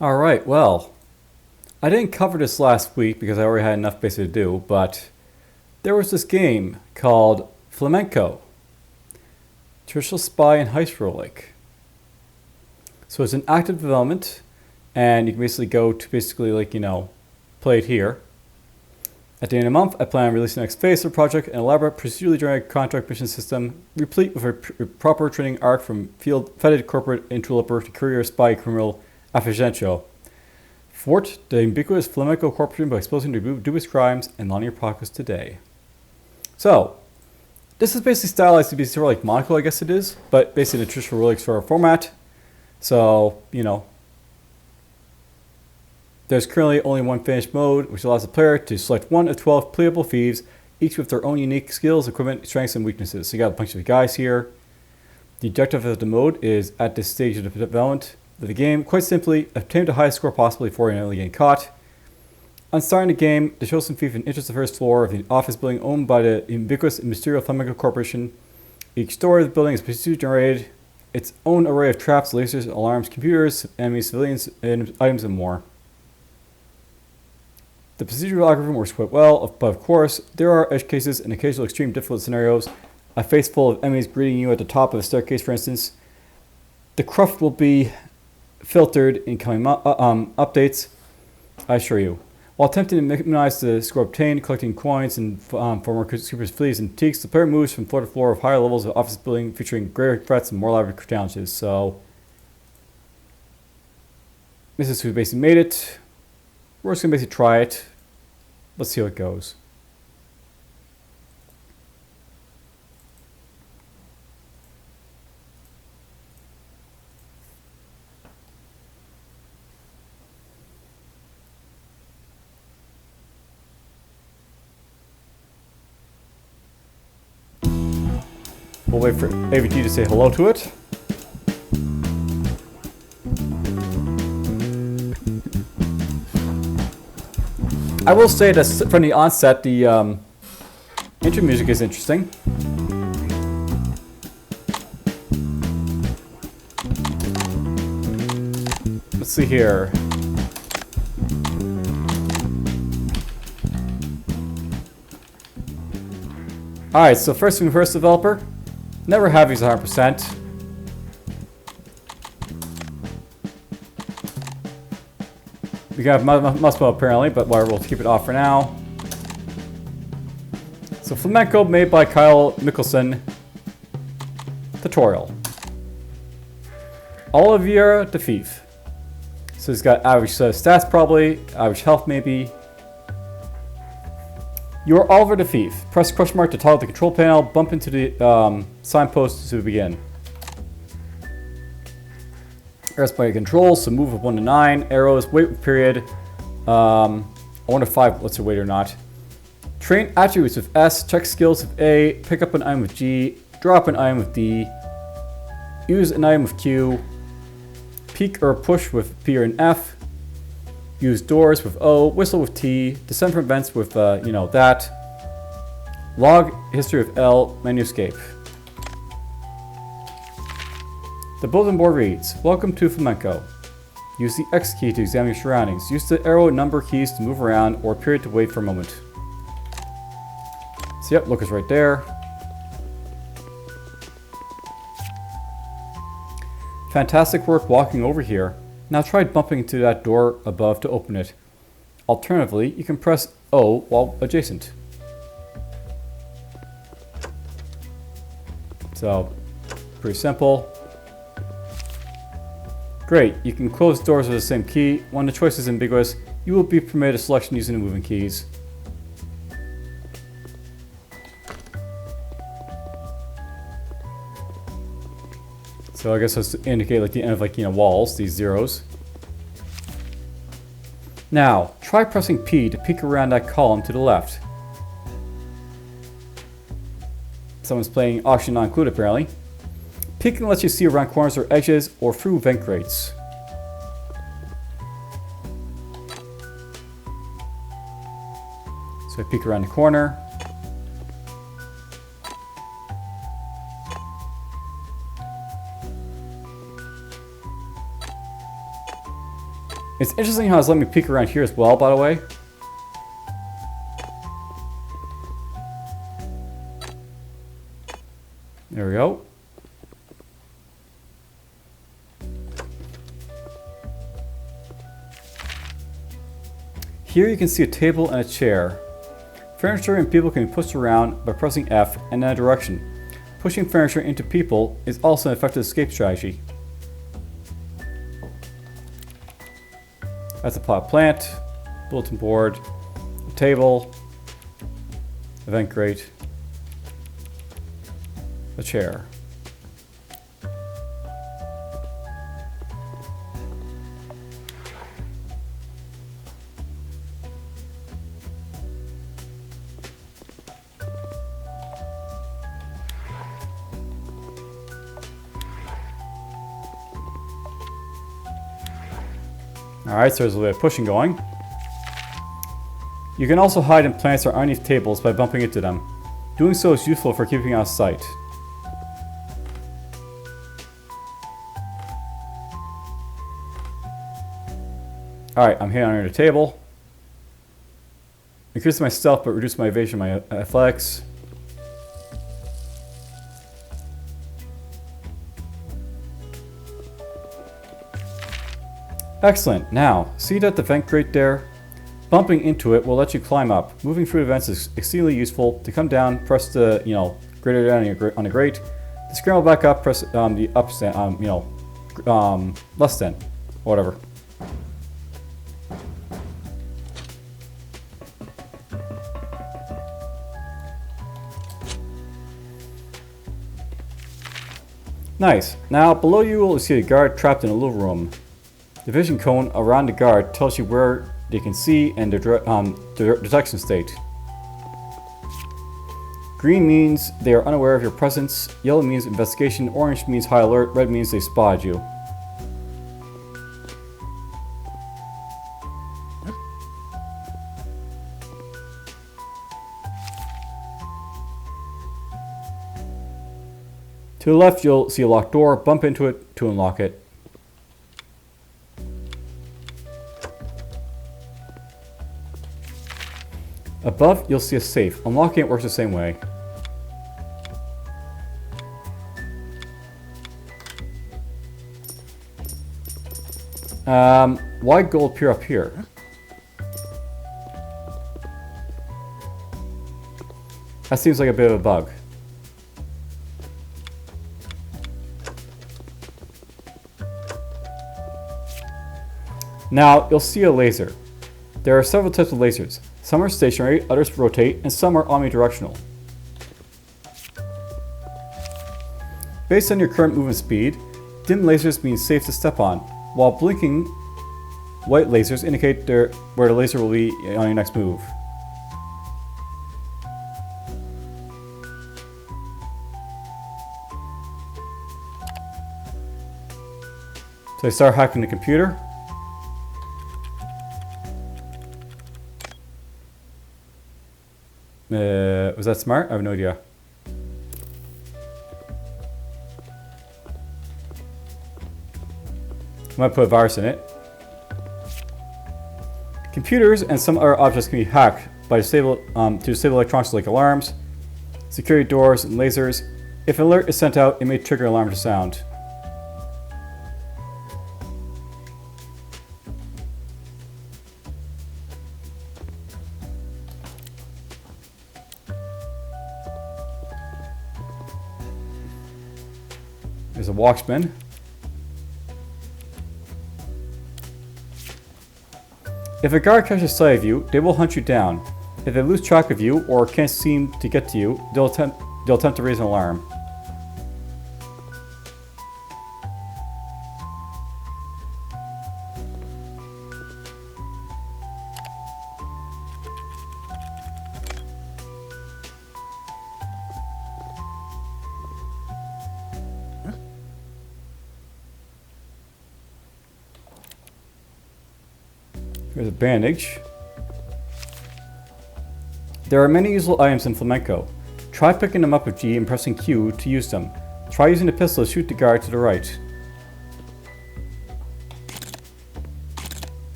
Alright, well, I didn't cover this last week because I already had enough basically to do, but there was this game called Flemenco. Traditional spy and heist roguelike. So it's an active development, and you can basically go to play it here. At the end of the month, I plan on releasing the next phase of the project, an elaborate procedurally generated contract mission system, replete with a proper training arc from field-fetid corporate interloper to career spy criminal affiancento. Thwart the ubiquitous Flemenco corporation by exposing their dubious crimes and laundering your pockets today. So, this is basically stylized to be sort of like Monaco, I guess it is, but basically the traditional roguelike sort of format. So, there's currently only one finished mode, which allows the player to select one of 12 playable thieves, each with their own unique skills, equipment, strengths, and weaknesses. So you got a bunch of guys here. The objective of the mode is, at this stage of the development of the game, quite simply, obtain the highest score possible before you getting caught. On starting the game, the chosen thief enters the first floor of the office building owned by the ubiquitous and mysterious Flemenco Corporation. Each story of the building is procedurally generated, its own array of traps, lasers, alarms, computers, enemies, civilians, and items, and more. The procedural algorithm works quite well, but of course, there are edge cases and occasional extreme difficult scenarios. A face full of enemies greeting you at the top of a staircase, for instance. The cruft will be filtered in coming updates, I assure you. While attempting to minimize the score obtained, collecting coins and for more super fleas and antiques, the player moves from floor to floor of higher levels of office building featuring greater threats and more elaborate challenges. So, this is who basically made it. We're just going to basically try it. Let's see how it goes. We'll wait for AVG to say hello to it. I will say that from the onset, the intro music is interesting. Let's see here. Alright, so first developer. Never have used 100%. We got Musmo apparently, but we'll keep it off for now. So Flemenco made by Kyle Mickelson. Tutorial. Olivier the Thief. So he's got average stats probably, average health maybe. You're Oliver the Thief. Press question mark to toggle the control panel, bump into the signpost to begin. Press by controls, so move with 1 to 9. Arrows, wait with period. 1 to 5, let's say wait or not. Train attributes with S, check skills with A, pick up an item with G, drop an item with D, use an item with Q, peek or push with P or an F, use doors with O, whistle with T, descend from vents with, that. Log history with L, menu escape. The bulletin board reads, "Welcome to Flemenco. Use the X key to examine your surroundings. Use the arrow and number keys to move around or period to wait for a moment." So yep, look is right there. Fantastic work walking over here. Now try bumping into that door above to open it. Alternatively, you can press O while adjacent. So, pretty simple. Great, you can close doors with the same key. When the choice is ambiguous, you will be permitted a selection using the moving keys. So I guess that's to indicate like the end of walls, these zeros. Now, try pressing P to peek around that column to the left. Someone's playing Auction Not Included apparently. Peeking lets you see around corners or edges or through vent grates. So I peek around the corner. It's interesting how it's letting me peek around here as well, by the way. There we go. Here you can see a table and a chair. Furniture and people can be pushed around by pressing F and in a direction. Pushing furniture into people is also an effective escape strategy. That's a pot plant, bulletin board, a table, event grate, a chair. Alright, so there's a little bit of pushing going. You can also hide in plants or underneath tables by bumping into them. Doing so is useful for keeping out of sight. Alright, I'm hitting under the table. Increase my stealth but reduce my evasion, my athletics. Excellent. Now, see that the vent grate there? Bumping into it will let you climb up. Moving through the vents is exceedingly useful. To come down, press the, grater down on the grate. To scramble back up, press the up stand, left stand, whatever. Nice. Now, below you will see a guard trapped in a little room. The vision cone around the guard tells you where they can see and their detection state. Green means they are unaware of your presence, yellow means investigation, orange means high alert, red means they spotted you. To the left you'll see a locked door, bump into it to unlock it. Above, you'll see a safe. Unlocking it works the same way. Why gold appear up here? That seems like a bit of a bug. Now, you'll see a laser. There are several types of lasers. Some are stationary, others rotate, and some are omnidirectional. Based on your current movement speed, dim lasers mean safe to step on, while blinking white lasers indicate where the laser will be on your next move. So I start hacking the computer. Was that smart? I have no idea. I might put a virus in it. Computers and some other objects can be hacked by to disable electronics like alarms, security doors, and lasers. If an alert is sent out, it may trigger an alarm to sound. There's a walkspin. If a guard catches sight of you, they will hunt you down. If they lose track of you or can't seem to get to you, they'll attempt to raise an alarm. Here's a bandage. There are many useful items in Flemenco. Try picking them up with G and pressing Q to use them. Try using the pistol to shoot the guard to the right.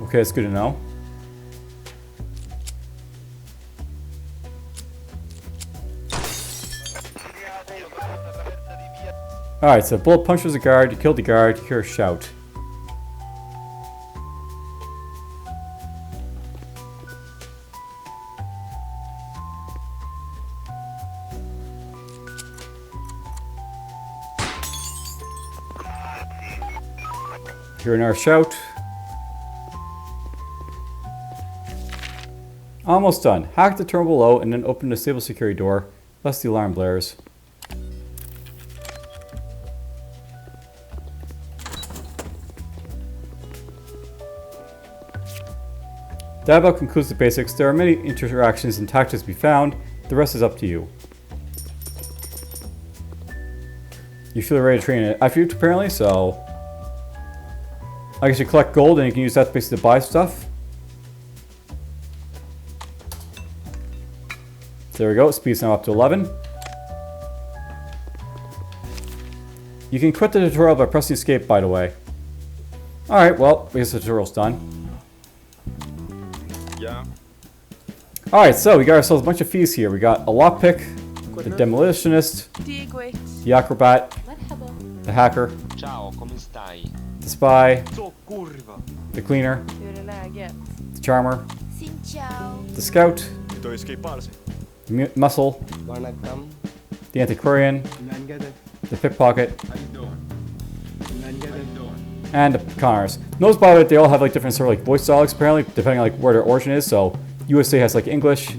Okay, that's good to know. Alright, so bullet punches a guard, you killed the guard, you hear a shout. Hear another shout. Almost done. Hack the terminal below and then open the stable security door, lest the alarm blares. That about concludes the basics. There are many interactions and tactics to be found. The rest is up to you. You feel ready to train it after you apparently, so I guess you collect gold and you can use that basically to buy stuff. So there we go, speed's now up to 11. You can quit the tutorial by pressing escape, by the way. Alright, well, I guess the tutorial's done. Yeah. Alright, so we got ourselves a bunch of fees here. We got a lockpick, the demolitionist, the acrobat, the hacker, Ciao, come stai? the spy, Så kurva. the cleaner, Hur är läget? the charmer, Xin chào. the scout, Ito escaparse. the muscle, Vanakkam. the antiquarian, the pickpocket, How you doing? How you doing? and the conners. Notice by the way, they all have like different sort of like voice styles apparently, depending on like where their origin is. So USA has like English,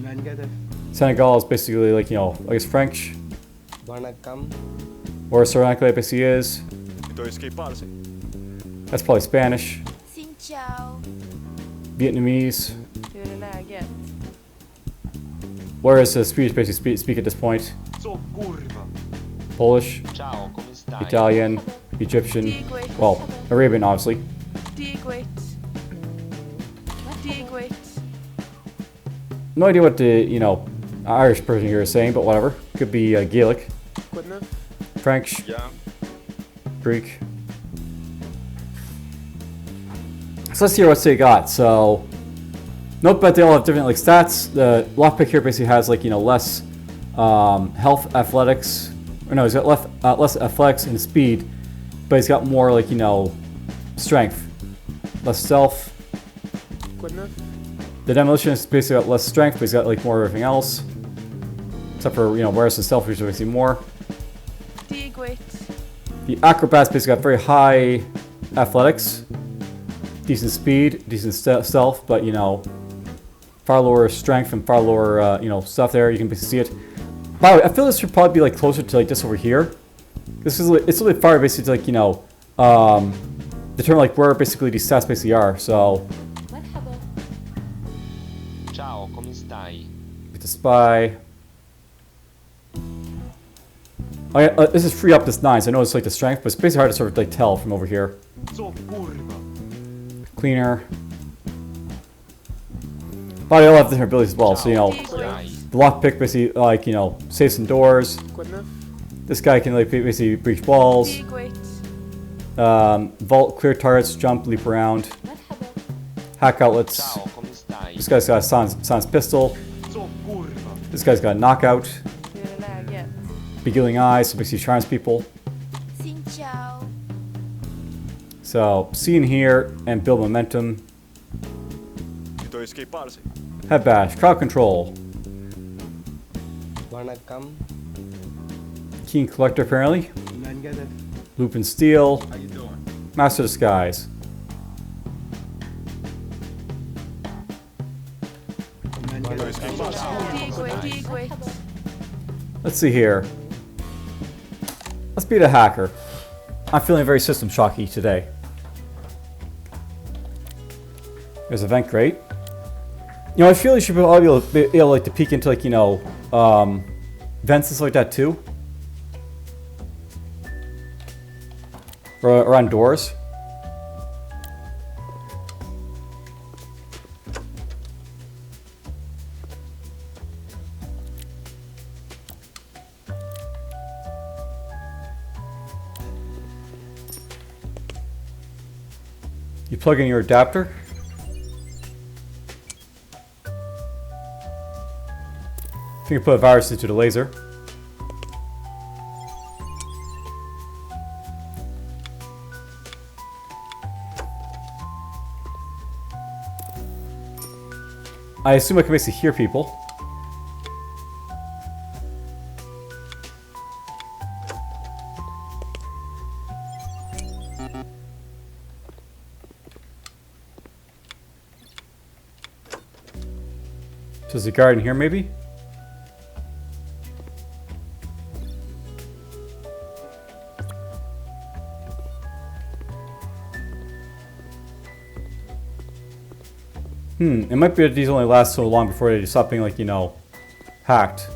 Senegal is basically like, you know, I guess French, Vanakkam. or Sri Lanka basically is. Ito escaparse. That's probably Spanish, Xin chào. Vietnamese. Hur är läget? Whereas the Swedish basically speak at this point. Så kurva. Polish, Ciao, come stai? Italian, Egyptian, well, Arabian obviously. Digwit. Digwit. No idea what the, you know, Irish person here is saying, but whatever. Could be Gaelic, French, Yeah. Greek. So let's hear what they got. So, note that they all have different like stats. The lockpick here basically has like, you know, less health, athletics, or no, he's got less athletics and speed, but he's got more like, you know, strength, less stealth. The demolitionist basically got less strength, but he's got like more of everything else, except for, you know, whereas the stealth is basically more. Digwit. The acrobat's basically got very high athletics, decent speed, decent stealth, but, you know, far lower strength and far lower, you know, stuff there. You can basically see it. By the way, I feel this should probably be like closer to like this over here. This is it's a little bit far basically to like, you know, determine like where basically these stats basically are. So Ciao, come stai? get the spy. Oh yeah, this is free up this 9, so I know it's like the strength, but it's basically hard to sort of like tell from over here. Så kurva. Cleaner. But they all have different abilities as well, so you know, Stai. the lockpick basically like, you know, saves some doors. This guy can like basically breach walls. Digwit. Vault, clear targets, jump, leap around. Hack outlets. Ciao, come stai? This guy's got a sans pistol. Så kurva. This guy's got a knockout. Hur är läget? Beguiling eyes, so basically charms people. Xin chào. So, see in here and build momentum. Ito escaparse. Head bash, crowd control. Vanakkam. Keen collector apparently. Loop and steal. How you doing? Master disguise. Ito escaparse. Digwit. Digwit. Let's see here. Let's beat a hacker. I'm feeling very system shocky today. There's a vent grate. You know, I feel you should probably be able like, to peek into like, you know, vents and stuff like that too. Or around doors. You plug in your adapter. If you can put a virus into the laser. I assume I can basically hear people. So there's a guard in here, maybe? It might be that these only last so long before they stop being, like, you know, hacked.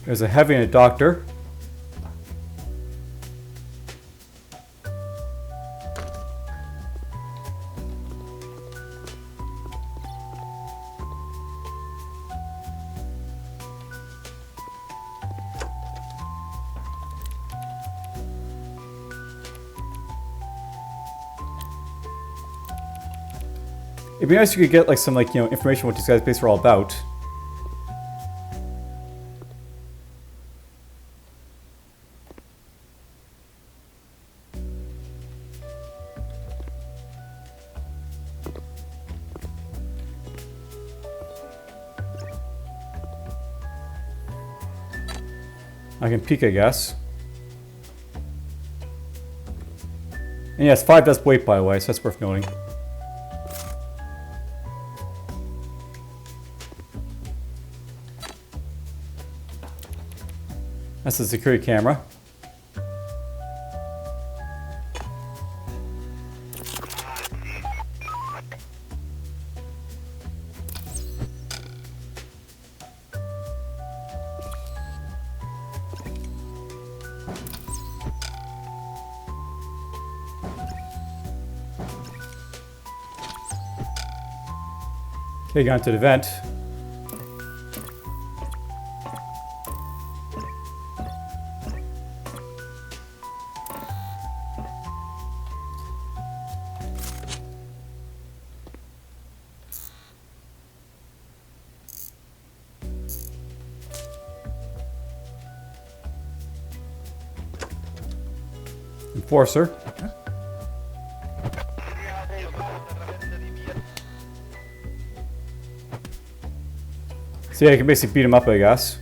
There's a heavy and a doctor. It'd be nice if you could get like some like, you know, information what these guys basically are all about. I can peek, I guess. And yes, 5 does weight, by the way, so that's worth noting. That's the security camera. Okay, got into the vent. Enforcer. So yeah, you can basically beat him up, I guess.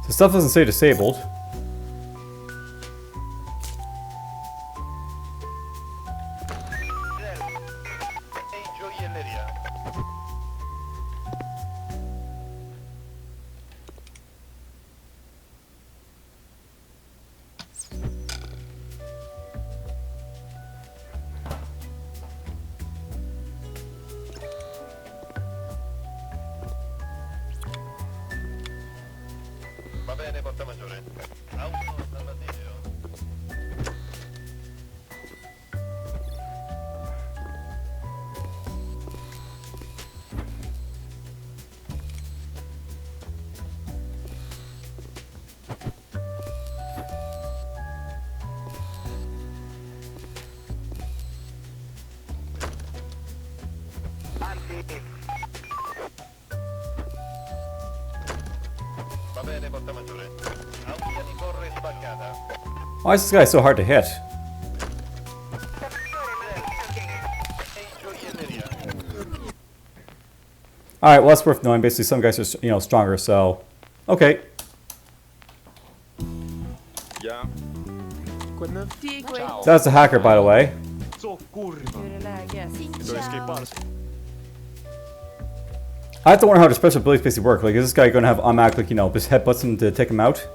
The stuff doesn't say disabled. Va bene, portamaggiore. Auto salvataggio. Va bene, portamaggiore. Auto di corre sbagliata. Why is this guy so hard to hit? Alright, well that's worth knowing. Basically some guys are, you know, stronger, so... Okay. Ja. Quenne? Digway. Ciao. So that's a hacker, by the way. Så kurva. Hur är läget? Xin Ito escape chào. parsi. I have to wonder how the special abilities basically work. Like, is this guy going to have automatic, like, you know, just headbutts him to take him out?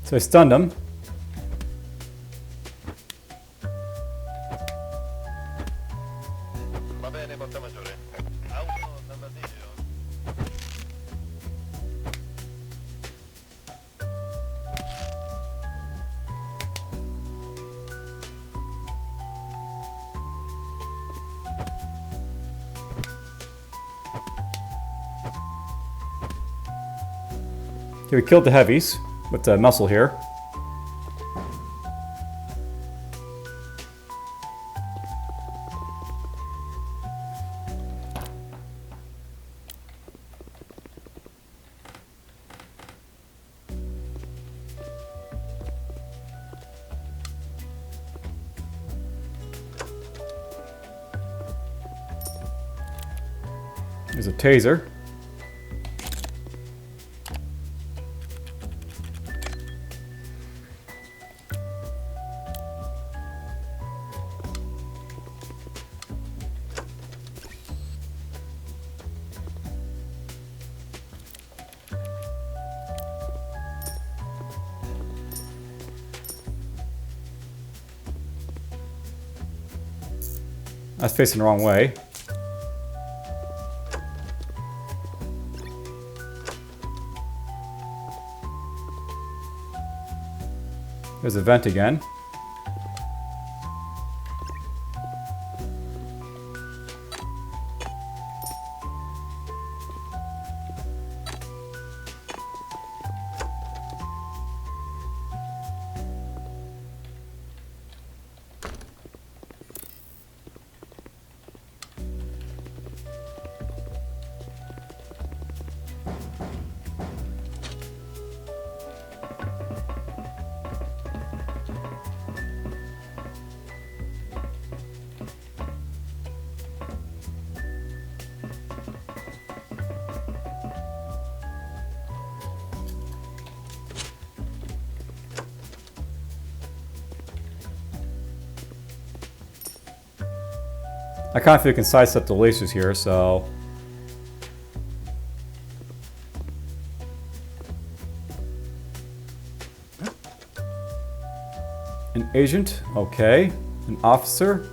So I stunned him. Va bene, porta maggiore. Auto dall'asilo. Okay, we killed the heavies with the muscle here. There's a taser. I was facing the wrong way. There's a vent again. I kind of feel I can sidestep the lasers here, so... An agent, okay. An officer.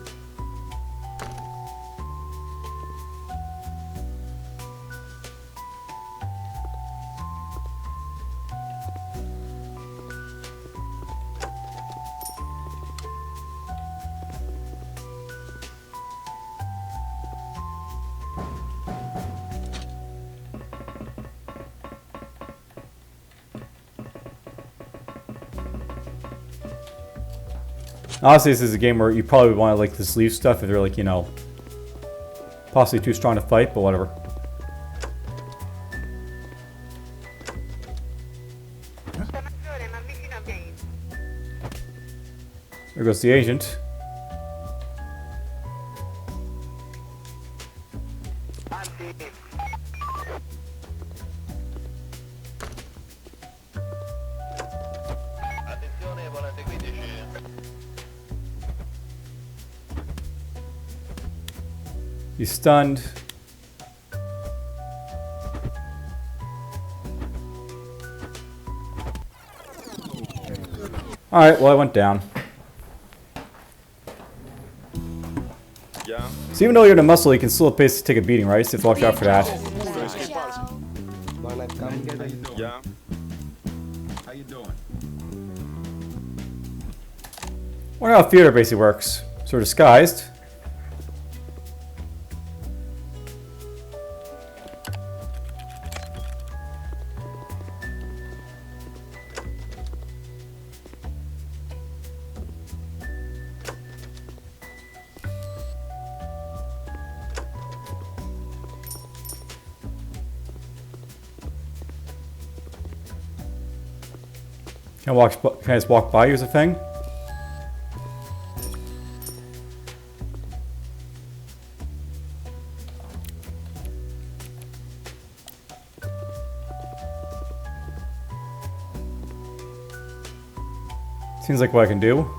Honestly, this is a game where you probably want to like just leave stuff if they're like, you know, possibly too strong to fight, but whatever. There goes the agent. Attenzione, volante 15. He's stunned. Alright, well I went down. Yeah. So even though you're in a muscle, you can still basically take a beating, right? So you have to watch out for that. Ciao. Monaco. Yeah. How you doing? Wonder how theater basically works. So we're disguised. Can I just walk by you as a thing? Seems like what I can do.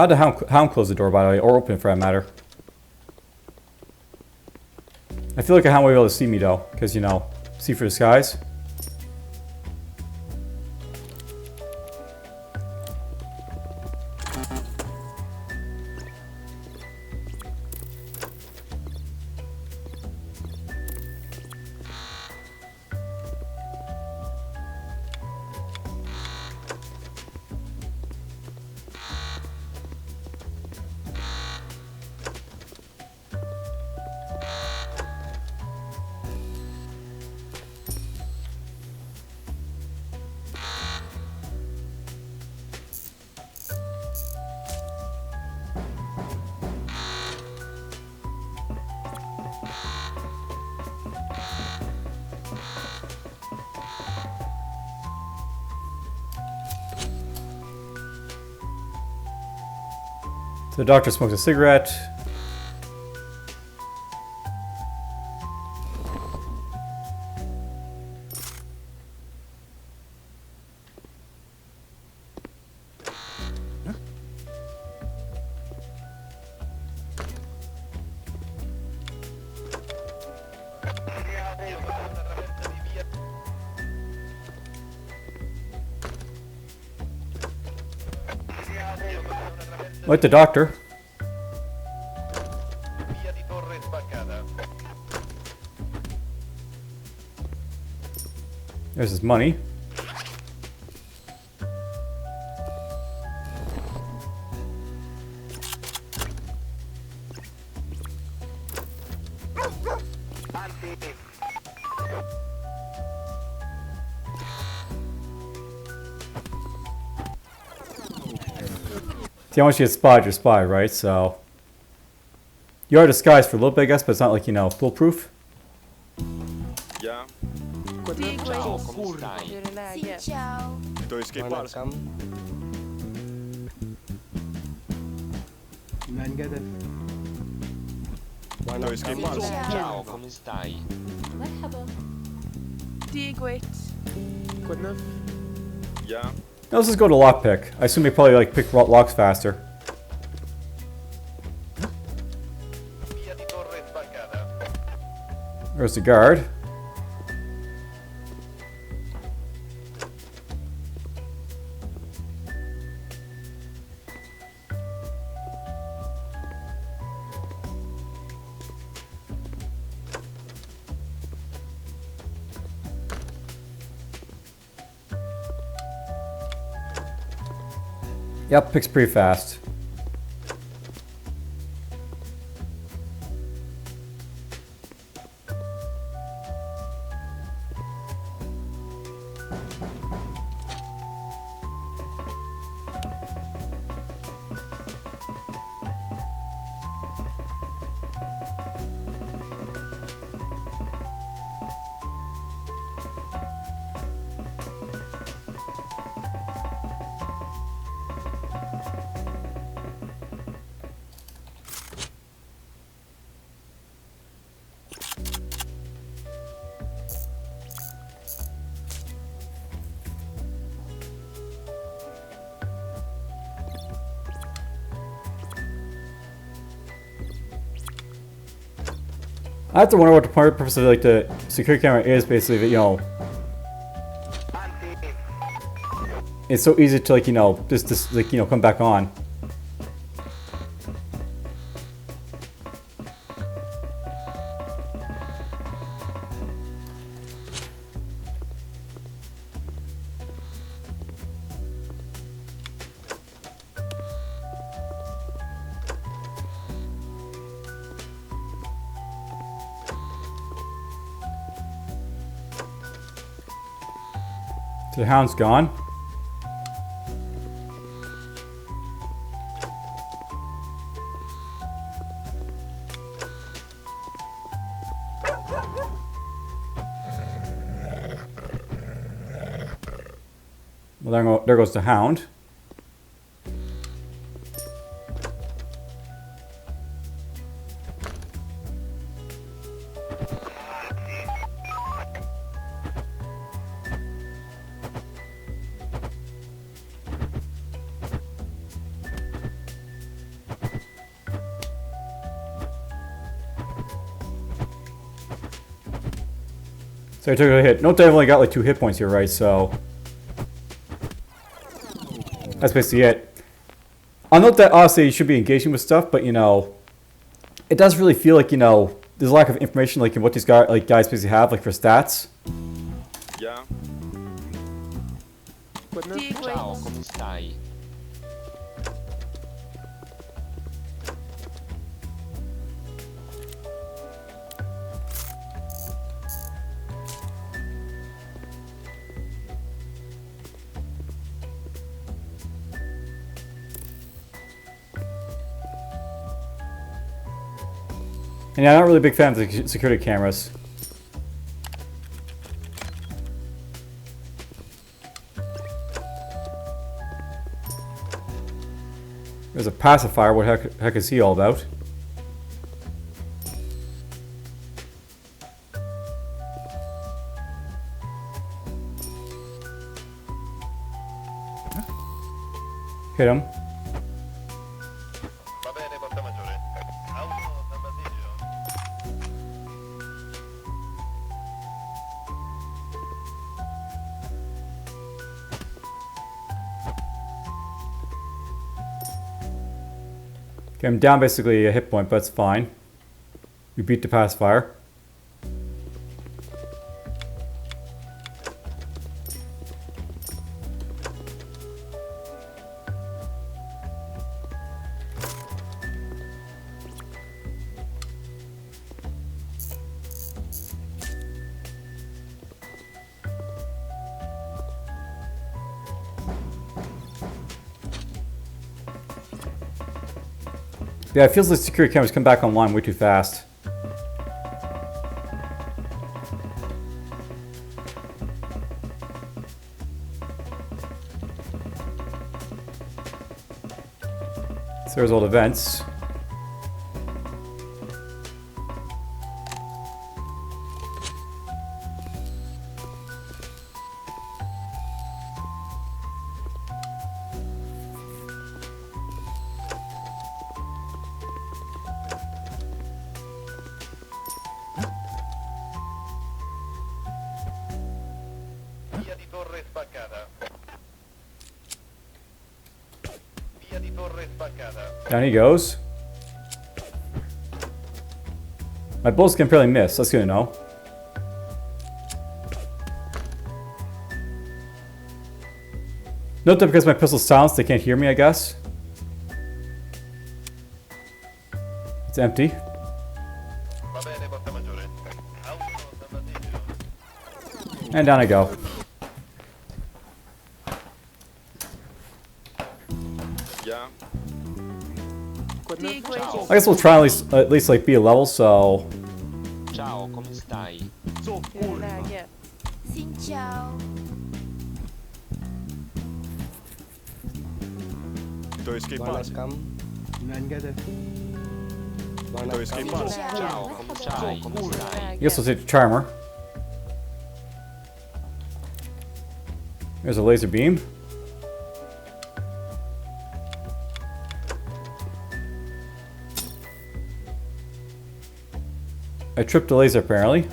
How did the hound close the door, by the way, or open it for that matter? I feel like a hound will be able to see me though, because you know, see through the skies. So the doctor smokes a cigarette. Like the doctor. Via di Torre Sbaccata. There's his money. See, once you get spied, you're spied, right? So you are disguised for a little bit, I guess, but it's not like, you know, foolproof. Ja, Ciao, come Hur är Xin läget? chào. to jest skejpars. Welcome. Man gada. To jest skejpars. Xin chào. come stai? Diguit. Ja, Now let's just go to lockpick. I assume they probably like pick locks faster. Via di Torre Sbaccata. There's the guard. Yep, picks pretty fast. I have to wonder what the purpose of like the security camera is. Basically, you know, it's so easy to like, you know, just like, you know, come back on. So the hound's gone. Well, there goes the hound. So I took a hit. Note that I've only got like 2 hit points here, right? So that's basically it. I'll note that honestly you should be engaging with stuff, but you know, it does really feel like, you know, there's a lack of information like in what these guys basically have like for stats. Yeah. Ciao, come stai? And yeah, I'm not really a big fan of the security cameras. There's a pacifier. What heck is he all about? Hit him. Va bene, porta maggiore. Auto d'abbattiglio. Okay, I'm down basically a hit point, but it's fine. We beat the pacifier. Yeah, it feels like security cameras come back online way too fast. So there's all the vents. Via di torre spaccata. Via di torre spaccata. Down he goes. My bullets can barely miss, that's good to know. Note that because my pistol's silenced, they can't hear me, I guess. It's empty. Va bene, porta maggiore. Auto d'abbattiglio. And down I go. Yeah. Ciao, I guess we'll try at least like be a level, so ciao, come stai? Yeah. Xin chào. To escape party. Vanakkam. To escape party. Ciao, come stai? Come stai? I guess we'll take the charmer. There's a laser beam. I tripped the laser apparently.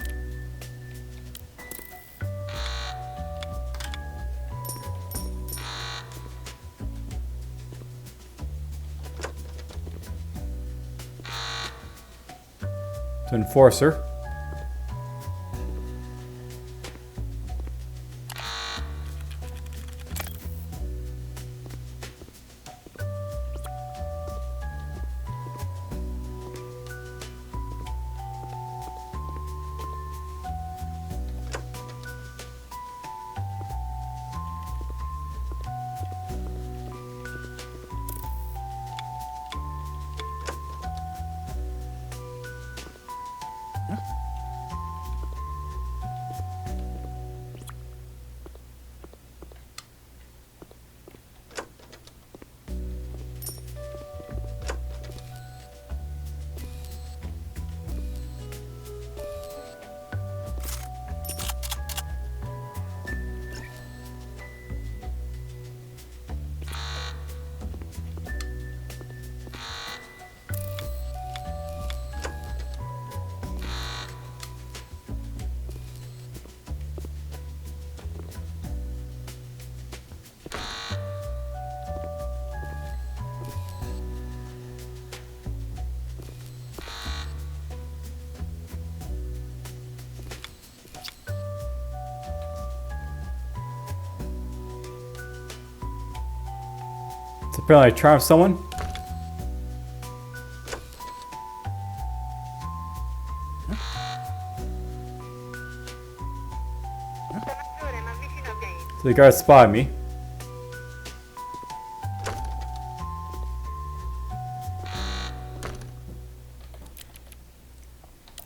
To enforcer. So apparently I charmed someone. So the guard spotted me.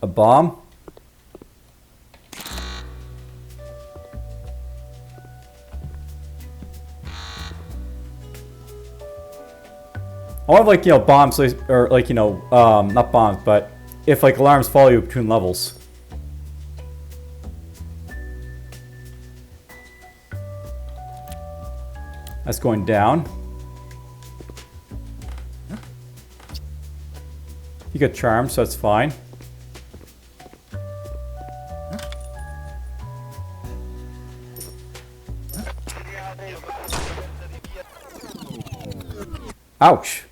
A bomb. I want like, you know, bombs, or like, you know, not bombs, but if like alarms follow you between levels. That's going down. You got charmed, so that's fine. Ouch.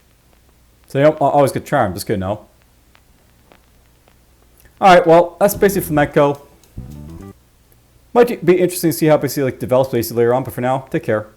So you don't always get charmed. That's good to know. Alright, well, that's basically Flemenco. Might be interesting to see how basically like develops basically later on, but for now, take care.